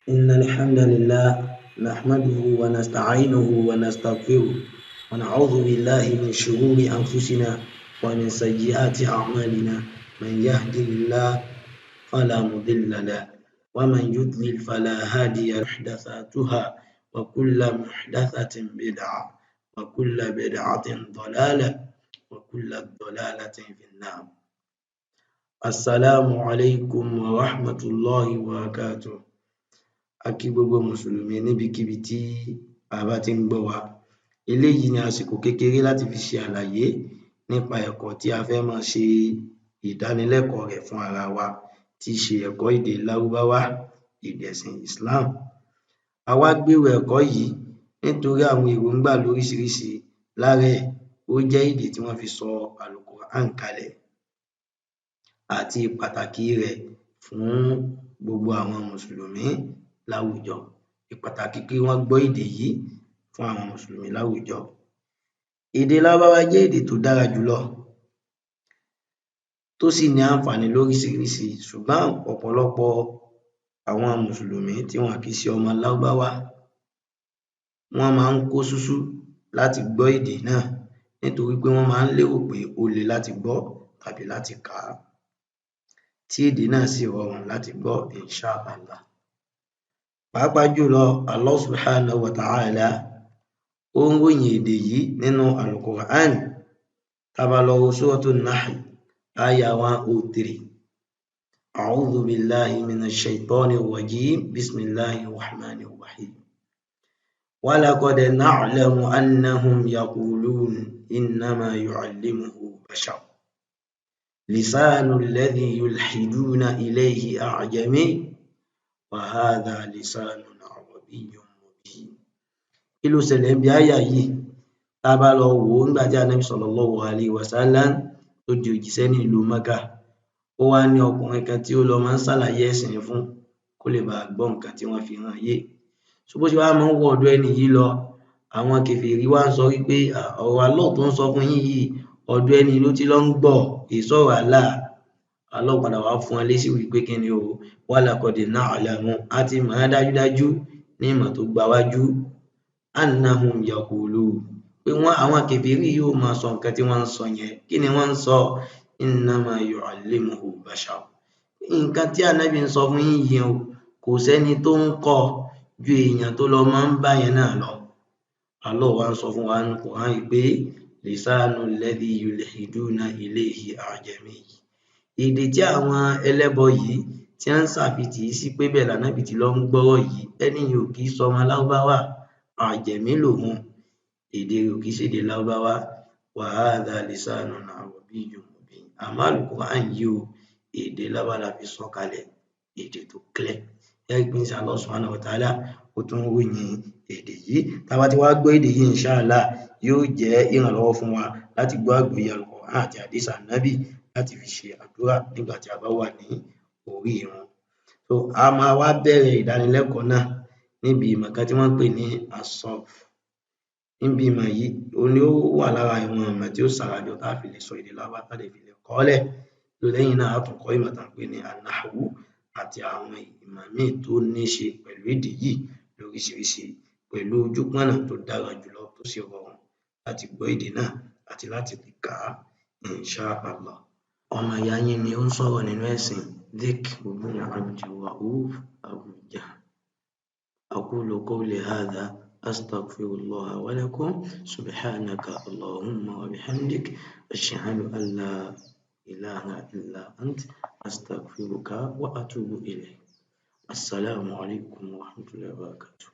إن الحمد لله نحمده ونستعينه ونستغفره ونعوذ بالله من شرور أنفسنا ومن سيئات أعمالنا من يهده الله فلا مضل له ومن يضلل فلا هادي له. محدثاتها وكل محدثة بدعة وكل بدعة ضلالة وكل ضلالة في النار. السلام عليكم ورحمة الله وبركاته. A kí gbogbo mùsùlùmí níbikíbi tí a bá ti ń gbọ́ wa. Eléyìí ni àsìkò kékeré láti fi ṣe àlàyé nípa ẹ̀kọ́ tí a fẹ́ máa ṣe ìdánilẹ́kọ̀ọ́ rẹ̀ fún ara wa, tí í ṣe ẹ̀kọ́ èdè Lárúbáwá, èdè ẹ̀sìn Islam. A wá gbèrò ẹ̀kọ́ yìí nítorí àwọn èròńgbà lóríṣiríṣi. Lára ẹ̀, ó jẹ́ èdè tí wọ́n fi sọ Al-Qur'an kalẹ̀ àti pàtàkì rẹ̀ fún gbogbo àwọn mùsùlùmí láwùjọ. Ìpàtàkì kí wọ́n gbọ́ èdè yìí fún àwọn mùsùlùmí láwùjọ. Èdè Lárúbáwá jẹ́ èdè tó dára jùlọ, tó sì ní àǹfààní lóríṣiríṣi, ṣùgbọ́n ọ̀pọ̀lọpọ̀ àwọn mùsùlùmí tí wọn kì í ṣe ọmọ Lárúbáwá, wọ́n máa ń kó súsú láti gbọ́ èdè náà nítorí pé wọ́n máa ń lérò pé ó le láti gbọ́ tàbí láti kà á, tí èdè náà sì rọrùn láti gbọ́ insha Allah. Pàápàá jùlọ, Allah subhanahu wa ta'ala ó ń ròyìn èdè yìí nínú Al-Qur'an. Tá bá lọ wo Suratul Nahl, aya 103. A'udhu billahi minash shaitanir rajim. Bismillahir rahmanir rahim. Wa laqad na'lamu annahum yaqulun innama yu'allimuhu bashar. Lisanu alladhi yulhiduna ilayhi a'jami wa hadha lisanun arabiyyun mubin. Kí ló ṣẹlẹ̀ níbi àyà yìí? Tá bá lọ wò ó, nígbà tí Ànábì sallallahu alayhi wa sallam tó di òjíṣẹ́ ní ìlú Mákà, ó wá ní ọkùnrin kan tí ó lọ máa ń ṣàlàyé ẹ̀sìn fún kó lè bá gbọ́ nǹkan tí wọ́n fi rán yé. Bó ṣe wá máa ń wọ ọ̀dọ̀ ẹni yìí lọ, àwọn kèfèrí wá ń sọ wípé ọ̀rọ̀ Allah tó ń sọ fún yín yìí, ọ̀dọ̀ ẹni ló ti lọ ń gbọ́, kì í sọ̀rọ̀ Allah. Allah padà wá fún wọn lésì wípé kí ni o, wa laqad na'lamu, a ti mọ̀ ọ́n dájúdájú ní ìmọ̀ tó gbawájú, annahum yaqulun, pé àwọn kèfèrí yóò máa sọ nǹkan tí wọ́n ń sọ yẹn. Kí ni wọ́n ń sọ? Innama yu'allimuhu bashar. Nǹkan tí Ànábì ń sọ fún yín yìí o, kò sẹ́ni tó ń kọ́ ju èèyàn tó lọ máa ń bá yẹn náà lọ. Allah wá ń sọ fún wa nínú Qur'an pé lisanu alladhi yulhiduna ilayhi a'jami. Èdè tí àwọn ẹlẹ́bọ yìí tí wọ́n ń ṣàfitì sí pé bẹ́ẹ̀ l'Ànábì ti lọ ń gbọ́rọ̀ yìí, ẹni yìí ò kì í sọmọ Lárúbáwá, A'jami lòun, èdè rẹ̀ ò kì í ṣèdè Lárúbáwá. Wa hadha lisanun arabiyyun mubin. Àmọ́ Al-Qur'an yìí o, èdè Lárúbáwá la fi sọ kalẹ̀, èdè tó clear. Ẹ̀rí pé insha Allah subhanahu wa ta'ala ó tún ròyìn èdè yìí. Tá bá ti wá gbọ́ èdè yìí insha Allah, yóò jẹ́ ìrànlọ́wọ́ fún wa láti gbọ́ àgbọ́yé Al-Qur'an àti hadith Ànábì láti fi ṣe àdúrà nígbà tí a bá wà ní orí ìrun. A máa wá bẹ̀rẹ̀ ìdánilẹ́kọ̀ọ́ náà níbi ìmọ̀ kan tí wọ́n ń pè ní as-sarf. Níbi ìmọ̀ yìí, ó ní ó wà lára àwọn ìmọ̀ tí ó ṣàràjọ tá a fi lè sọ èdè Lárúbáwá, tá a lè fi lè kọ́ ọ́ lẹ̀. Lẹ́yìn náà, a tún kọ́ ìmọ̀ tá a pè ní an-nahwu àti àwọn ìmọ̀ míì tó ní ṣe pẹ̀lú èdè yìí lóríṣiríṣi, pẹ̀lú ojúpọ̀nà tó dára jùlọ tó sì rọrùn láti gbọ́ èdè náà àti láti lè kà á insha Allah. Ọmọ ìyá yín ni ó ń sọ̀rọ̀ nínú ẹ̀sìn, Dhikr ibn Abdilrauf Abu Jahl. Aqulu qawli hadha astaghfirullaha wa lakum. Subhanaka Allahumma wa bihamdik. Ashhadu an la ilaha illa ant. Astaghfiruka wa atubu ilayk. Assalamu alaikum wa rahmatullahi wa barakatuh.